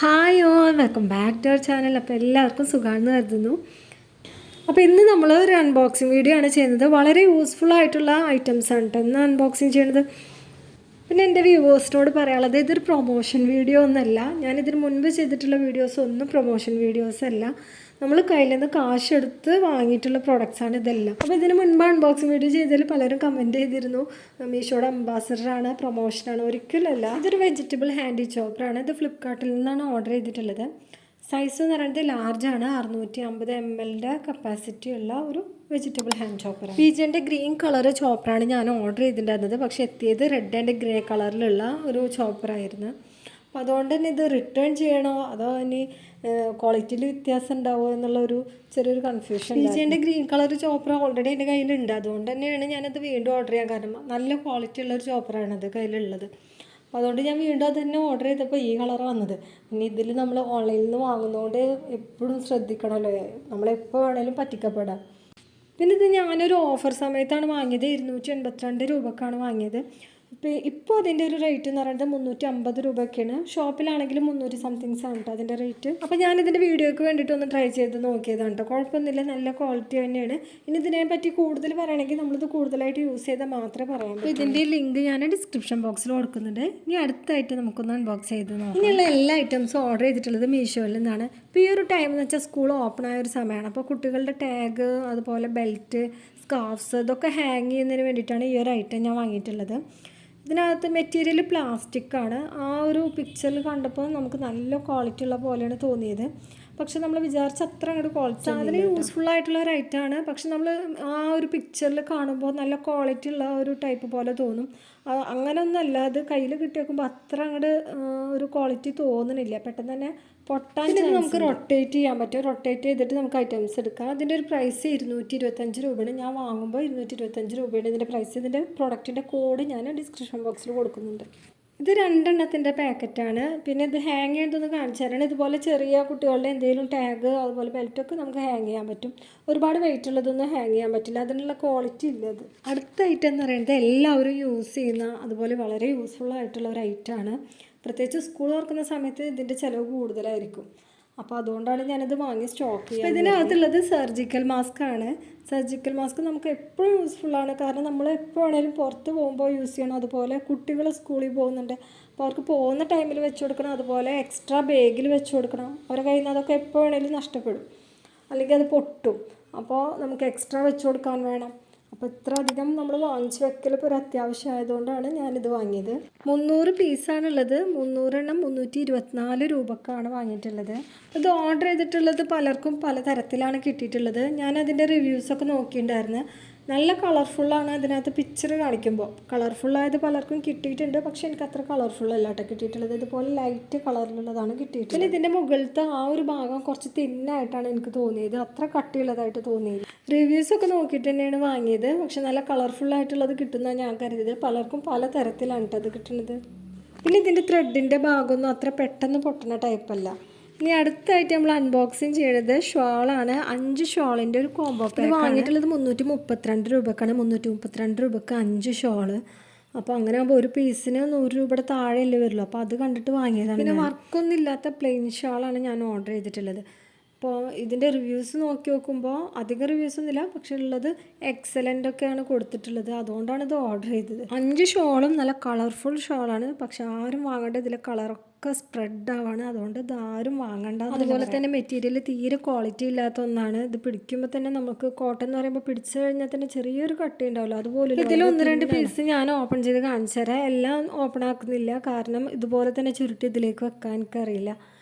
Hi all welcome back to our channel. അപ്പോൾ എല്ലാവർക്കും സുഖമാണെന്ന് കരുതുന്നു. അപ്പോൾ ഇന്ന് നമ്മൾ ഒരു അൺബോക്സിങ് വീഡിയോ ആണ് ചെയ്യുന്നത്. വളരെ യൂസ്ഫുൾ ആയിട്ടുള്ള ഐറ്റംസ് ആണ് കേട്ടോ ഇന്ന് അൺബോക്സിങ് ചെയ്യുന്നത്. പിന്നെ എൻ്റെ വ്യൂവേഴ്സിനോട് പറയാനുള്ളത്, ഇതൊരു പ്രൊമോഷൻ വീഡിയോ ഒന്നല്ല. ഞാനിതിന് മുൻപ് ചെയ്തിട്ടുള്ള വീഡിയോസ് ഒന്നും പ്രൊമോഷൻ വീഡിയോസ് അല്ല. നമ്മൾ കയ്യിൽ നിന്ന് കാശെടുത്ത് വാങ്ങിയിട്ടുള്ള പ്രൊഡക്ട്സാണ് ഇതെല്ലാം. അപ്പോൾ ഇതിന് മുൻപ് അൺബോക്സിങ് വീഡിയോ ചെയ്തതിൽ പലരും കമൻറ്റ് ചെയ്തിരുന്നു മീഷോയുടെ അംബാസഡറാണ്, പ്രൊമോഷനാണ്. ഒരിക്കലല്ല, ഇതൊരു വെജിറ്റബിൾ ഹാൻഡി ചോപ്പറാണ്. ഇത് ഫ്ലിപ്കാർട്ടിൽ നിന്നാണ് ഓർഡർ ചെയ്തിട്ടുള്ളത്. സൈസ് എന്ന് പറയുന്നത് ലാർജാണ്. 650 ml കപ്പാസിറ്റി ഉള്ള ഒരു വെജിറ്റബിൾ ഹാൻഡ് ചോപ്പറാണ്. പീജിൻ്റെ ഗ്രീൻ കളർ ചോപ്പറാണ് ഞാൻ ഓർഡർ ചെയ്തിട്ടുണ്ടായിരുന്നത്. പക്ഷേ എത്തിയത് റെഡ് ആൻഡ് ഗ്രേ കളറിലുള്ള ഒരു ചോപ്പറായിരുന്നു. അപ്പോൾ അതുകൊണ്ട് തന്നെ ഇത് റിട്ടേൺ ചെയ്യണോ അതോ ഇനി ക്വാളിറ്റിയിൽ വ്യത്യാസം ഉണ്ടാവുമോ എന്നുള്ളൊരു ചെറിയൊരു കൺഫ്യൂഷൻ. പീജിൻ്റെ ഗ്രീൻ കളർ ചോപ്പർ ഓൾറെഡി എൻ്റെ കയ്യിലുണ്ട്. അതുകൊണ്ട് തന്നെയാണ് ഞാനത് വീണ്ടും ഓർഡർ ചെയ്യാൻ കാരണം. നല്ല ക്വാളിറ്റി ഉള്ളൊരു ചോപ്പറാണത് കയ്യിലുള്ളത്. അപ്പോൾ അതുകൊണ്ട് ഞാൻ വീണ്ടും അത് തന്നെ ഓർഡർ ചെയ്തപ്പോൾ ഈ കളർ വന്നത്. പിന്നെ ഇതിൽ നമ്മൾ ഓൺലൈനിൽ നിന്ന് വാങ്ങുന്നതുകൊണ്ട് എപ്പോഴും ശ്രദ്ധിക്കണമല്ലോ, നമ്മളെപ്പോൾ വേണേലും പറ്റിക്കപ്പെടാം. പിന്നെ ഇത് ഞാനൊരു ഓഫർ സമയത്താണ് വാങ്ങിയത്. 282 രൂപക്കാണ് വാങ്ങിയത്. ഇപ്പോൾ അതിൻ്റെ ഒരു റേറ്റ് എന്ന് പറയുന്നത് 350 രൂപയൊക്കെയാണ്. ഷോപ്പിലാണെങ്കിൽ 300 സംതിങ്സ് ആണ് കേട്ടോ അതിൻ്റെ റേറ്റ്. അപ്പോൾ ഞാനിതിൻ്റെ വീഡിയോയ്ക്ക് വേണ്ടിയിട്ട് ഒന്ന് ട്രൈ ചെയ്ത് നോക്കിയതാണ് കേട്ടോ. കുഴപ്പമൊന്നുമില്ല, നല്ല ക്വാളിറ്റി തന്നെയാണ്. ഇനി ഇതിനെപ്പറ്റി കൂടുതൽ പറയണമെങ്കിൽ നമ്മളിത് കൂടുതലായിട്ട് യൂസ് ചെയ്താൽ മാത്രമേ പറയാൻ പറ്റൂ. ഇതിൻ്റെ ലിങ്ക് ഞാൻ ഡിസ്ക്രിപ്ഷൻ ബോക്സിൽ കൊടുക്കുന്നുണ്ട്. ഇനി അടുത്തായിട്ട് നമുക്കൊന്ന് അൺബോക്സ് ചെയ്ത് നോക്കാം. ഇനിയുള്ള എല്ലാ ഐറ്റംസും ഓർഡർ ചെയ്തിട്ടുള്ളത് മീഷോയിൽ നിന്നാണ്. ഇപ്പോൾ ഈ ഒരു ടൈം എന്ന് വെച്ചാൽ സ്കൂൾ ഓപ്പൺ ആയ ഒരു സമയമാണ്. അപ്പോൾ കുട്ടികളുടെ ടാഗ്, അതുപോലെ ബെൽറ്റ്, സ്കാർഫ്സ് ഇതൊക്കെ ഹാങ് ചെയ്യുന്നതിന് വേണ്ടിയിട്ടാണ് ഈ ഒരു ഐറ്റം ഞാൻ വാങ്ങിയിട്ടുള്ളത്. ഇതിനകത്ത് മെറ്റീരിയൽ പ്ലാസ്റ്റിക് ആണ്. ആ ഒരു പിക്ചറിൽ കണ്ടപ്പോൾ നമുക്ക് നല്ല ക്വാളിറ്റി ഉള്ള പോലെയാണ് തോന്നിയത്. പക്ഷെ നമ്മൾ വിചാരിച്ച അത്ര അങ്ങോട്ട് ക്വാളിറ്റി, സാധനം യൂസ്ഫുൾ ആയിട്ടുള്ള ഒരു ഐറ്റമാണ്. പക്ഷെ നമ്മൾ ആ ഒരു പിക്ചറിൽ കാണുമ്പോൾ നല്ല ക്വാളിറ്റി ഉള്ള ഒരു ടൈപ്പ് പോലെ തോന്നും. അങ്ങനെ ഒന്നല്ല, അത് കയ്യിൽ കിട്ടി വെക്കുമ്പോൾ അത്ര അങ്ങോട്ട് ഒരു ക്വാളിറ്റി തോന്നുന്നില്ല. പെട്ടെന്ന് തന്നെ പൊട്ടാൻ നമുക്ക് റൊട്ടേറ്റ് ചെയ്യാൻ പറ്റും. റൊട്ടേറ്റ് ചെയ്തിട്ട് നമുക്ക് ഐറ്റംസ് എടുക്കാം. അതിൻ്റെ ഒരു പ്രൈസ് 225 രൂപയാണ്. ഞാൻ വാങ്ങുമ്പോൾ 225 രൂപയാണ് ഇതിൻ്റെ പ്രൈസ്. ഇതിൻ്റെ പ്രൊഡക്റ്റിൻ്റെ കോഡ് ഞാൻ ഡിസ്ക്രിപ്ഷൻ ബോക്സിൽ കൊടുക്കുന്നുണ്ട്. ഇത് 2 എണ്ണത്തിൻ്റെ പാക്കറ്റാണ്. പിന്നെ ഇത് ഹാങ് ചെയ്തൊന്ന് കാണിച്ചു തരാണ്. ഇതുപോലെ ചെറിയ കുട്ടികളുടെ എന്തെങ്കിലും ടാഗ്, അതുപോലെ ബെൽറ്റൊക്കെ നമുക്ക് ഹാങ് ചെയ്യാൻ പറ്റും. ഒരുപാട് വെയിറ്റ് ഉള്ളതൊന്നും ഹാങ് ചെയ്യാൻ പറ്റില്ല, അതിനുള്ള ക്വാളിറ്റി ഇല്ല. അത് അടുത്ത ഐറ്റം എന്ന് പറയുന്നത് എല്ലാവരും യൂസ് ചെയ്യുന്ന, അതുപോലെ വളരെ യൂസ്ഫുൾ ആയിട്ടുള്ള ഒരു ഐറ്റമാണ്. പ്രത്യേകിച്ച് സ്കൂൾ തുറക്കുന്ന സമയത്ത് ഇതിൻ്റെ ചിലവ് കൂടുതലായിരിക്കും. അപ്പോൾ അതുകൊണ്ടാണ് ഞാനത് വാങ്ങി സ്റ്റോക്ക് ചെയ്യുന്നത്. ഇതിനകത്തുള്ളത് സർജിക്കൽ മാസ്ക് ആണ്. സർജിക്കൽ മാസ്ക് നമുക്ക് എപ്പോഴും യൂസ്ഫുള്ളാണ്. കാരണം നമ്മൾ എപ്പോൾ വേണേലും പുറത്ത് പോകുമ്പോൾ യൂസ് ചെയ്യണം. അതുപോലെ കുട്ടികൾ സ്കൂളിൽ പോകുന്നുണ്ട്, അപ്പോൾ അവർക്ക് പോകുന്ന ടൈമിൽ വെച്ച് കൊടുക്കണം. അതുപോലെ എക്സ്ട്രാ ബാഗിൽ വെച്ച് കൊടുക്കണം. അവരുടെ കയ്യിൽ നിന്ന് അതൊക്കെ എപ്പോൾ വേണേലും നഷ്ടപ്പെടും, അല്ലെങ്കിൽ അത് പൊട്ടും. അപ്പോൾ നമുക്ക് എക്സ്ട്രാ വെച്ച് കൊടുക്കാൻ വേണം. അപ്പോൾ ഇത്ര അധികം നമ്മൾ വാങ്ങിച്ച് വെക്കൽ ഇപ്പോൾ ഒരു അത്യാവശ്യം ആയതുകൊണ്ടാണ് ഞാനിത് വാങ്ങിയത്. 300 പീസാണുള്ളത്. 300 എണ്ണം 324 രൂപക്കാണ് വാങ്ങിയിട്ടുള്ളത്. ഇത് ഓർഡർ ചെയ്തിട്ടുള്ളത് പലർക്കും പല തരത്തിലാണ് കിട്ടിയിട്ടുള്ളത്. ഞാനതിൻ്റെ റിവ്യൂസൊക്കെ നോക്കിയിട്ടുണ്ടായിരുന്നു. നല്ല കളർഫുള്ളാണ്. അതിനകത്ത് പിക്ചർ കാണിക്കുമ്പോൾ കളർഫുള്ളായത് പലർക്കും കിട്ടിയിട്ടുണ്ട്. പക്ഷേ എനിക്ക് അത്ര കളർഫുള്ളല്ല കേട്ടോ കിട്ടിയിട്ടുള്ളത്. ഇതുപോലെ ലൈറ്റ് കളറിലുള്ളതാണ് കിട്ടിയിട്ടുള്ളത്. പിന്നെ ഇതിൻ്റെ മുകളിലത്തെ ആ ഒരു ഭാഗം കുറച്ച് തിന്നായിട്ടാണ് എനിക്ക് തോന്നിയത്, അത്ര കട്ടിയുള്ളതായിട്ട് തോന്നിയത്. റിവ്യൂസൊക്കെ നോക്കിയിട്ട് തന്നെയാണ് വാങ്ങിയത്. പക്ഷെ നല്ല കളർഫുള്ളായിട്ടുള്ളത് കിട്ടുന്നതാണ് ഞാൻ കരുതിയത്. പലർക്കും പല തരത്തിലാണ് കേട്ടോ അത് കിട്ടുന്നത്. പിന്നെ ഇതിൻ്റെ ത്രെഡിൻ്റെ ഭാഗമൊന്നും അത്ര പെട്ടെന്ന് പൊട്ടുന്ന ടൈപ്പല്ല. ഇനി അടുത്തായിട്ട് നമ്മൾ അൺബോക്സിങ് ചെയ്യുന്നത് ഷോളാണ്. 5 ഷോളിൻ്റെ ഒരു കോംബോ പാക്ക് വാങ്ങിയിട്ടുള്ളത്. 332 രൂപക്കാണ്. 332 രൂപക്ക് 5 ഷോള്. അപ്പോൾ അങ്ങനെ ആകുമ്പോൾ ഒരു പീസിന് 100 രൂപയുടെ താഴെയല്ലേ വരുള്ളൂ. അപ്പോൾ അത് കണ്ടിട്ട് വാങ്ങിയതാണ്. പിന്നെ വർക്കൊന്നും ഇല്ലാത്ത പ്ലെയിൻ ഷോളാണ് ഞാൻ ഓർഡർ ചെയ്തിട്ടുള്ളത്. അപ്പോൾ ഇതിൻ്റെ റിവ്യൂസ് നോക്കി നോക്കുമ്പോൾ അധികം റിവ്യൂസൊന്നുമില്ല, പക്ഷെ ഉള്ളത് എക്സലൻ്റ് ഒക്കെയാണ് കൊടുത്തിട്ടുള്ളത്. അതുകൊണ്ടാണ് ഇത് ഓർഡർ ചെയ്തത്. 5 ഷോളും നല്ല കളർഫുൾ ഷോളാണ്. പക്ഷെ ആരും വാങ്ങേണ്ട, ഇതിലെ കളറൊക്കെ സ്പ്രെഡ് ആവാണ്. അതുകൊണ്ട് ഇത് ആരും വാങ്ങണ്ട. അതുപോലെ തന്നെ മെറ്റീരിയൽ തീരെ ക്വാളിറ്റി ഇല്ലാത്ത ഒന്നാണ്. ഇത് പിടിക്കുമ്പോൾ തന്നെ നമുക്ക് കോട്ടൺ എന്ന് പറയുമ്പോൾ പിടിച്ചു കഴിഞ്ഞാൽ തന്നെ ചെറിയൊരു കട്ടി ഉണ്ടാവില്ല, അതുപോലെ. ഇതിൽ 1-2 പീസ് ഞാൻ ഓപ്പൺ ചെയ്ത് കാണിച്ചു തരാം. എല്ലാം ഓപ്പൺ ആക്കുന്നില്ല, കാരണം ഇതുപോലെ തന്നെ ചുരുട്ടി ഇതിലേക്ക് വെക്കാൻ എനിക്കറിയില്ല.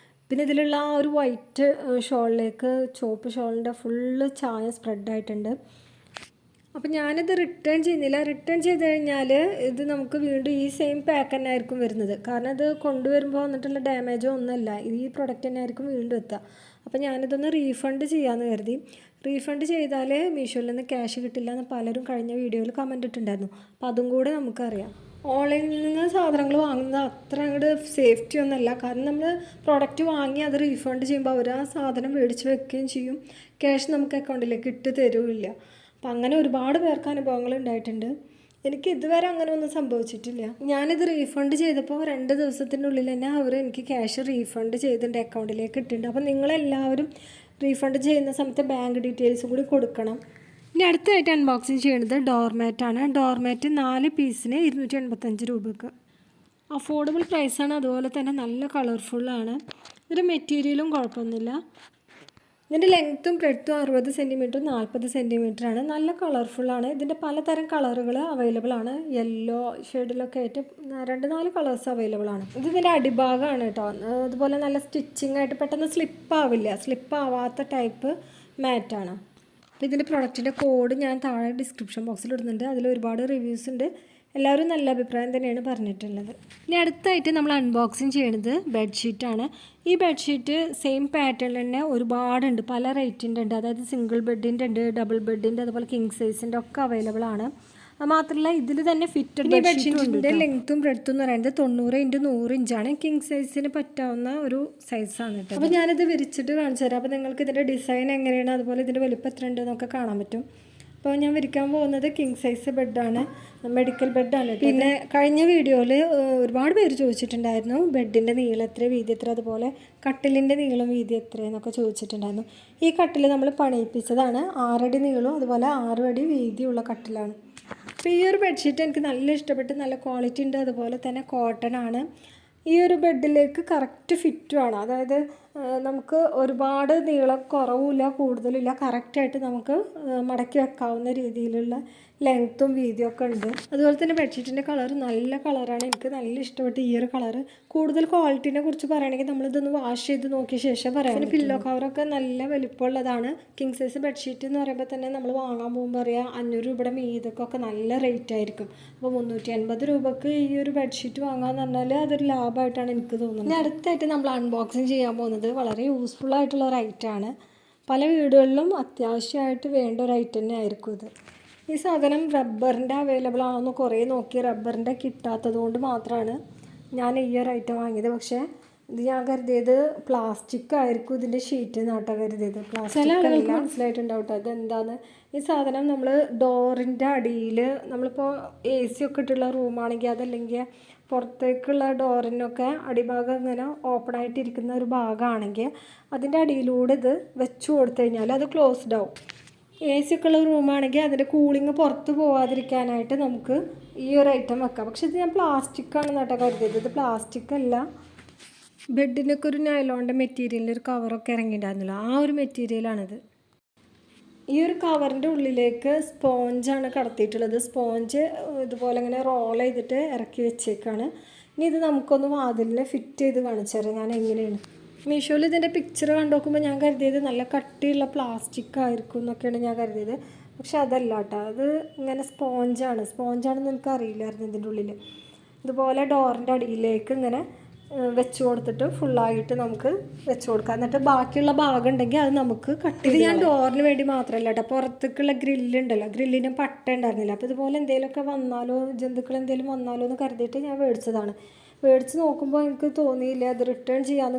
പിന്നെ ഇതിലുള്ള ആ ഒരു വൈറ്റ് ഷോളിലേക്ക് ചുവപ്പ് ഷോളിൻ്റെ ഫുള്ള് ചായ സ്പ്രെഡായിട്ടുണ്ട്. അപ്പോൾ ഞാനിത് റിട്ടേൺ ചെയ്യുന്നില്ല. റിട്ടേൺ ചെയ്ത് കഴിഞ്ഞാൽ ഇത് നമുക്ക് വീണ്ടും ഈ സെയിം പാക്ക് തന്നെ ആയിരിക്കും വരുന്നത്. കാരണം ഇത് കൊണ്ടുവരുമ്പോൾ വന്നിട്ടുള്ള ഡാമേജോ ഒന്നുമല്ല, ഈ പ്രൊഡക്റ്റ് തന്നെ ആയിരിക്കും വീണ്ടും എത്തുക. അപ്പോൾ ഞാനിതൊന്ന് റീഫണ്ട് ചെയ്യാമെന്ന് കരുതി. റീഫണ്ട് ചെയ്താൽ മീഷോയിൽ നിന്ന് ക്യാഷ് കിട്ടില്ല എന്ന് പലരും കഴിഞ്ഞ വീഡിയോയിൽ കമൻ്റ് ഇട്ടുണ്ടായിരുന്നു. അപ്പോൾ അതും കൂടെ നമുക്കറിയാം. ഓൺലൈനിൽ നിന്ന് സാധനങ്ങൾ വാങ്ങുന്നത് അത്ര അങ്ങോട്ട് സേഫ്റ്റി ഒന്നുമല്ല. കാരണം നമ്മൾ പ്രോഡക്റ്റ് വാങ്ങി അത് റീഫണ്ട് ചെയ്യുമ്പോൾ അവർ ആ സാധനം മേടിച്ച് വെക്കുകയും ചെയ്യും. ക്യാഷ് നമുക്ക് അക്കൗണ്ടിലേക്ക് ഇട്ട് തരുമില്ല. അപ്പം അങ്ങനെ ഒരുപാട് പേർക്ക് അനുഭവങ്ങൾ ഉണ്ടായിട്ടുണ്ട്. എനിക്ക് ഇതുവരെ അങ്ങനെ ഒന്നും സംഭവിച്ചിട്ടില്ല. ഞാനിത് റീഫണ്ട് ചെയ്തപ്പോൾ 2 ദിവസത്തിനുള്ളിൽ തന്നെ അവർ എനിക്ക് ക്യാഷ് റീഫണ്ട് ചെയ്തിട്ടുണ്ട്, അക്കൗണ്ടിലേക്ക് ഇട്ടിട്ടുണ്ട്. അപ്പോൾ നിങ്ങളെല്ലാവരും റീഫണ്ട് ചെയ്യുന്ന സമയത്ത് ബാങ്ക് ഡീറ്റെയിൽസും കൂടി കൊടുക്കണം. ഇനി അടുത്തായിട്ട് അൺബോക്സിങ് ചെയ്യുന്നത് ഡോർമാറ്റാണ്. ഡോർമാറ്റ് 4 പീസിന് 285 രൂപയ്ക്ക്. അഫോർഡബിൾ പ്രൈസാണ്, അതുപോലെ തന്നെ നല്ല കളർഫുള്ളാണ്. ഇതിൻ്റെ മെറ്റീരിയലും കുഴപ്പമൊന്നുമില്ല. ഇതിൻ്റെ ലെങ്ത്തും ബ്രെഡ്ത്തും 60 സെൻറ്റിമീറ്ററും 40 സെൻറ്റിമീറ്ററാണ്. നല്ല കളർഫുള്ളാണ്. ഇതിൻ്റെ പലതരം കളറുകൾ അവൈലബിൾ ആണ്. യെല്ലോ ഷെയ്ഡിലൊക്കെ ആയിട്ട് 2-4 കളേഴ്സ് അവൈലബിൾ ആണ്. ഇത് ഇതിൻ്റെ അടിഭാഗമാണ് കേട്ടോ. അതുപോലെ നല്ല സ്റ്റിച്ചിങ് ആയിട്ട് പെട്ടെന്ന് സ്ലിപ്പാവാത്ത ടൈപ്പ് മാറ്റാണ്. അപ്പോൾ ഇതിൻ്റെ പ്രൊഡക്റ്റിൻ്റെ കോഡ് ഞാൻ താഴെ ഡിസ്ക്രിപ്ഷൻ ബോക്സിൽ ഇടുന്നുണ്ട്. അതിൽ ഒരുപാട് റിവ്യൂസ് ഉണ്ട്. എല്ലാവരും നല്ല അഭിപ്രായം തന്നെയാണ് പറഞ്ഞിട്ടുള്ളത്. ഇനി അടുത്തായിട്ട് നമ്മൾ അൺബോക്സിങ് ചെയ്യുന്നത് ബെഡ്ഷീറ്റാണ്. ഈ ബെഡ്ഷീറ്റ് സെയിം പാറ്റേണിൽ തന്നെ ഒരുപാടുണ്ട്, പല റേറ്റിൻ്റെ ഉണ്ട്. അതായത് സിംഗിൾ ബെഡിൻ്റെ ഉണ്ട്, ഡബിൾ ബെഡിൻ്റെ, അതുപോലെ കിങ് സൈസിൻ്റെ ഒക്കെ അവൈലബിൾ ആണ്. അത് മാത്രമല്ല ഇതിൽ തന്നെ ഫിറ്റഡ് ബെഡ്ഷീറ്റിൻ്റെ ലെങ്ത്തും ബ്രെഡ്ത്തും എന്ന് പറയുന്നത് 90x100 ഇഞ്ചാണ്. കിങ് സൈസിന് പറ്റാവുന്ന ഒരു സൈസാണ് കേട്ടോ. അപ്പോൾ ഞാനിത് വിരിച്ചിട്ട് കാണിച്ചു തരാം. അപ്പോൾ നിങ്ങൾക്ക് ഇതിൻ്റെ ഡിസൈൻ എങ്ങനെയാണ്, അതുപോലെ ഇതിൻ്റെ വലിപ്പം എത്ര ഉണ്ട് എന്നൊക്കെ കാണാൻ പറ്റും. അപ്പോൾ ഞാൻ വിരിക്കാൻ പോകുന്നത് കിങ് സൈസ് ബെഡാണ്, മെഡിക്കൽ ബെഡാണ്. പിന്നെ കഴിഞ്ഞ വീഡിയോയിൽ ഒരുപാട് പേര് ചോദിച്ചിട്ടുണ്ടായിരുന്നു ബെഡിൻ്റെ നീളം എത്ര, വീതി എത്ര, അതുപോലെ കട്ടിലിൻ്റെ നീളം വീതി എത്ര എന്നൊക്കെ ചോദിച്ചിട്ടുണ്ടായിരുന്നു. ഈ കട്ടിൽ നമ്മൾ പണിയിപ്പിച്ചതാണ്. 6 അടി നീളവും അതുപോലെ 6 അടി വീതിയുള്ള കട്ടിലാണ്. അപ്പോൾ ഈ ഒരു ബെഡ്ഷീറ്റ് എനിക്ക് നല്ല ഇഷ്ടപ്പെട്ട്, നല്ല ക്വാളിറ്റി ഉണ്ട്, അതുപോലെ തന്നെ കോട്ടൺ ആണ്. ഈ ഒരു ബെഡിലേക്ക് കറക്റ്റ് ഫിറ്റുമാണ്. അതായത് നമുക്ക് ഒരുപാട് നീളം കുറവുമില്ല, കൂടുതലില്ല, കറക്റ്റായിട്ട് നമുക്ക് മടക്കി വെക്കാവുന്ന രീതിയിലുള്ള ലെങ്ത്തും വീതിയൊക്കെ ഉണ്ട്. അതുപോലെ തന്നെ ബെഡ്ഷീറ്റിൻ്റെ കളർ നല്ല കളറാണ്. എനിക്ക് നല്ല ഇഷ്ടപ്പെട്ടു ഈ ഒരു കളറ്. കൂടുതൽ ക്വാളിറ്റീനെ കുറിച്ച് പറയുകയാണെങ്കിൽ നമ്മളിതൊന്ന് വാഷ് ചെയ്ത് നോക്കിയ ശേഷം പറയാം. പിന്നെ പില്ലോ കവറൊക്കെ നല്ല വലിപ്പമുള്ളതാണ്. കിങ് സൈസ് ബെഡ്ഷീറ്റ് എന്ന് പറയുമ്പോൾ തന്നെ നമ്മൾ വാങ്ങാൻ പോകുമ്പോൾ അറിയാം 500 രൂപയുടെ മീതൊക്കെ നല്ല റേറ്റ് ആയിരിക്കും. അപ്പോൾ 350 രൂപക്ക് ഈ ഒരു ബെഡ്ഷീറ്റ് വാങ്ങാമെന്ന് പറഞ്ഞാൽ അതൊരു ലാഭമായിട്ടാണ് എനിക്ക് തോന്നുന്നത്. ഇനി അടുത്തായിട്ട് നമ്മൾ അൺബോക്സിങ് ചെയ്യാൻ പോകുന്നത് വളരെ യൂസ്ഫുൾ ആയിട്ടുള്ള ഒരു ഐറ്റമാണ്. പല വീടുകളിലും അത്യാവശ്യമായിട്ട് വേണ്ട ഒരു ഐറ്റം തന്നെ ആയിരിക്കും ഇത്. ഈ സാധനം റബ്ബറിൻ്റെ അവൈലബിൾ ആണെന്ന് കുറേ നോക്കി, റബ്ബറിൻ്റെ കിട്ടാത്തത് കൊണ്ട് മാത്രമാണ് ഞാൻ ഈ ഒരു ഐറ്റം വാങ്ങിയത്. പക്ഷേ ഇത് ഞാൻ കരുതിയത് പ്ലാസ്റ്റിക് ആയിരിക്കും ഇതിൻ്റെ ഷീറ്റ് എന്നാട്ടോ കരുതിയത്. ചില ആളുകൾക്ക് മനസ്സിലായിട്ടുണ്ടാവും കേട്ടോ ഇതെന്താന്ന്. ഈ സാധനം നമ്മൾ ഡോറിൻ്റെ അടിയിൽ, നമ്മളിപ്പോൾ AC ഒക്കെ ഇട്ടുള്ള റൂമാണെങ്കിൽ, അതല്ലെങ്കിൽ പുറത്തേക്കുള്ള ഡോറിനൊക്കെ അടിഭാഗം ഇങ്ങനെ ഓപ്പണായിട്ടിരിക്കുന്ന ഒരു ഭാഗമാണെങ്കിൽ അതിൻ്റെ അടിയിലൂടെ ഇത് വെച്ച് കൊടുത്തു കഴിഞ്ഞാൽ അത് ക്ലോസ്ഡ് ആവും. AC ഒക്കെ ഉള്ള റൂമാണെങ്കിൽ അതിൻ്റെ കൂളിങ് പുറത്ത് പോകാതിരിക്കാനായിട്ട് നമുക്ക് ഈ ഒരു ഐറ്റം വെക്കാം. പക്ഷെ ഇത് ഞാൻ പ്ലാസ്റ്റിക്കാണെന്ന് കേട്ടോ കരുതിയത്. ഇത് പ്ലാസ്റ്റിക് അല്ല. ബെഡിനൊക്കെ ഒരു നൈലോണിൻ്റെ മെറ്റീരിയലിൻ്റെ ഒരു കവറൊക്കെ ഇറങ്ങിയിട്ടുണ്ടായിരുന്നല്ലോ, ആ ഒരു മെറ്റീരിയലാണിത്. ഈ ഒരു കവറിൻ്റെ ഉള്ളിലേക്ക് സ്പോഞ്ചാണ് കടത്തിയിട്ടുള്ളത്. സ്പോഞ്ച് ഇതുപോലെ ഇങ്ങനെ റോൾ ചെയ്തിട്ട് ഇറക്കി വെച്ചേക്കാണ്. ഇനി ഇത് നമുക്കൊന്ന് വാതിലിനെ ഫിറ്റ് ചെയ്ത് കാണിച്ചു തരാം ഞാൻ എങ്ങനെയാണ്. മീഷോയിൽ ഇതിൻ്റെ പിക്ചർ കണ്ടു നോക്കുമ്പോൾ ഞാൻ കരുതിയത് നല്ല കട്ടിയുള്ള പ്ലാസ്റ്റിക് ആയിരിക്കും എന്നൊക്കെയാണ് ഞാൻ കരുതിയത്. പക്ഷെ അതല്ല കേട്ടോ, അത് ഇങ്ങനെ സ്പോഞ്ചാണെന്ന് എനിക്ക് അറിയില്ലായിരുന്നു. ഇതിൻ്റെ ഉള്ളിൽ ഇതുപോലെ ഡോറിൻ്റെ അടിയിലേക്ക് ഇങ്ങനെ വെച്ച് കൊടുത്തിട്ട് ഫുള്ളായിട്ട് നമുക്ക് വെച്ച് കൊടുക്കാം. എന്നിട്ട് ബാക്കിയുള്ള ഭാഗം ഉണ്ടെങ്കിൽ അത് നമുക്ക് കട്ട് ചെയ്ത്. ഞാൻ ഡോറിന് വേണ്ടി മാത്രമല്ല കേട്ടോ, പുറത്തേക്കുള്ള ഗ്രില്ലുണ്ടല്ലോ, ഗ്രില്ലിന് പട്ട ഉണ്ടായിരുന്നില്ല. അപ്പോൾ ഇതുപോലെ എന്തെങ്കിലുമൊക്കെ വന്നാലോ, ജന്തുക്കൾ എന്തെങ്കിലും വന്നാലോ എന്ന് കരുതിയിട്ട് ഞാൻ മേടിച്ചതാണ്. മേടിച്ച് നോക്കുമ്പോൾ എനിക്ക് തോന്നിയില്ല, അത് റിട്ടേൺ ചെയ്യാമെന്ന്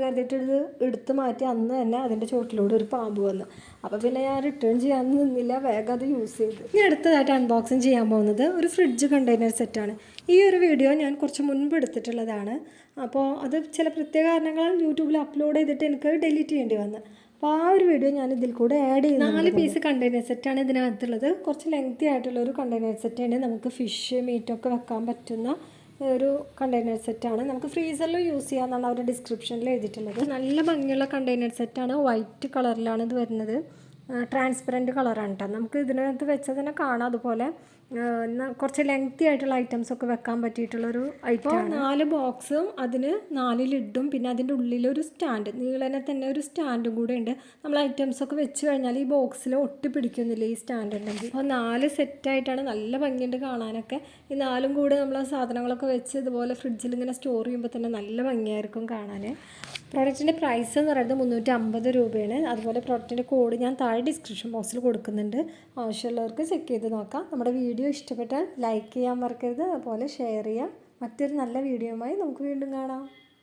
കരുതിയിട്ട് ഇത് എടുത്ത് മാറ്റി അന്ന് തന്നെ അതിൻ്റെ ചുവട്ടിലൂടെ ഒരു പാമ്പ് വന്നു. അപ്പോൾ പിന്നെ ഞാൻ റിട്ടേൺ ചെയ്യാമെന്ന് നിന്നില്ല, വേഗം അത് യൂസ് ചെയ്തു. ഇനി അടുത്തതായിട്ട് അൺബോക്സിങ് ചെയ്യാൻ പോകുന്നത് ഒരു ഫ്രിഡ്ജ് കണ്ടെയ്നർ സെറ്റാണ്. ഈ ഒരു വീഡിയോ ഞാൻ കുറച്ച് മുൻപ് എടുത്തിട്ടുള്ളതാണ്. അപ്പോൾ അത് ചില പ്രത്യേക കാരണങ്ങളാൽ യൂട്യൂബിൽ അപ്ലോഡ് ചെയ്തിട്ട് എനിക്ക് ഡിലീറ്റ് ചെയ്യേണ്ടി വന്നു. അപ്പോൾ ആ ഒരു വീഡിയോ ഞാൻ ഇതിൽ കൂടെ ആഡ് ചെയ്യുന്നു. 4 പീസ് കണ്ടെയ്നർ സെറ്റാണ് ഇതിനകത്തുള്ളത്. കുറച്ച് ലെങ്തി ആയിട്ടുള്ളൊരു കണ്ടെയ്നർ സെറ്റാണ്. നമുക്ക് ഫിഷ്, മീറ്റൊക്കെ വെക്കാൻ പറ്റുന്ന ഒരു കണ്ടെയ്നർ സെറ്റാണ്. നമുക്ക് ഫ്രീസറിൽ യൂസ് ചെയ്യാമെന്നാണ് അവർ ഡിസ്ക്രിപ്ഷനിൽ എഴുതിയിട്ടുള്ളത്. നല്ല ഭംഗിയുള്ള കണ്ടെയ്നർ സെറ്റാണ്. വൈറ്റ് കളറിലാണ് ഇത് വരുന്നത്. ട്രാൻസ്പെറൻറ്റ് കളറാണ് കേട്ടോ. നമുക്ക് ഇതിനകത്ത് വെച്ചാൽ തന്നെ കാണാം. അതുപോലെ കുറച്ച് ലെങ്തി ആയിട്ടുള്ള ഐറ്റംസൊക്കെ വെക്കാൻ പറ്റിയിട്ടുള്ളൊരു ഐറ്റം. 4 ബോക്സും അതിന് 4 ലിഡും പിന്നെ അതിൻ്റെ ഉള്ളിലൊരു സ്റ്റാൻഡ്, നീളനെ തന്നെ ഒരു സ്റ്റാൻഡും കൂടെ ഉണ്ട്. നമ്മൾ ഐറ്റംസൊക്കെ വെച്ച് കഴിഞ്ഞാൽ ഈ ബോക്സിൽ ഒട്ടി പിടിക്കുന്നില്ല ഈ സ്റ്റാൻഡ് ഉണ്ടെങ്കിൽ. അപ്പോൾ 4 സെറ്റായിട്ടാണ്. നല്ല ഭംഗിയുണ്ട് കാണാനൊക്കെ. ഈ 4ഉം കൂടെ നമ്മൾ സാധനങ്ങളൊക്കെ വെച്ച് ഇതുപോലെ ഫ്രിഡ്ജിൽ ഇങ്ങനെ സ്റ്റോർ ചെയ്യുമ്പോൾ തന്നെ നല്ല ഭംഗിയായിരിക്കും കാണാൻ. പ്രോഡക്റ്റിൻ്റെ പ്രൈസ് എന്ന് പറയുന്നത് 350 രൂപയാണ്. അതുപോലെ പ്രോഡക്റ്റിൻ്റെ കോഡ് ഞാൻ താഴെ ഡിസ്ക്രിപ്ഷൻ ബോക്സിൽ കൊടുക്കുന്നുണ്ട്. ആവശ്യമുള്ളവർക്ക് ചെക്ക് ചെയ്ത് നോക്കാം. നമ്മുടെ വീഡിയോ ഇഷ്ടപ്പെട്ടാൽ ലൈക്ക് ചെയ്യാൻ മറക്കരുത്. അതുപോലെ ഷെയർ ചെയ്യാം. മറ്റൊരു നല്ല വീഡിയോയുമായി നമുക്ക് വീണ്ടും കാണാം.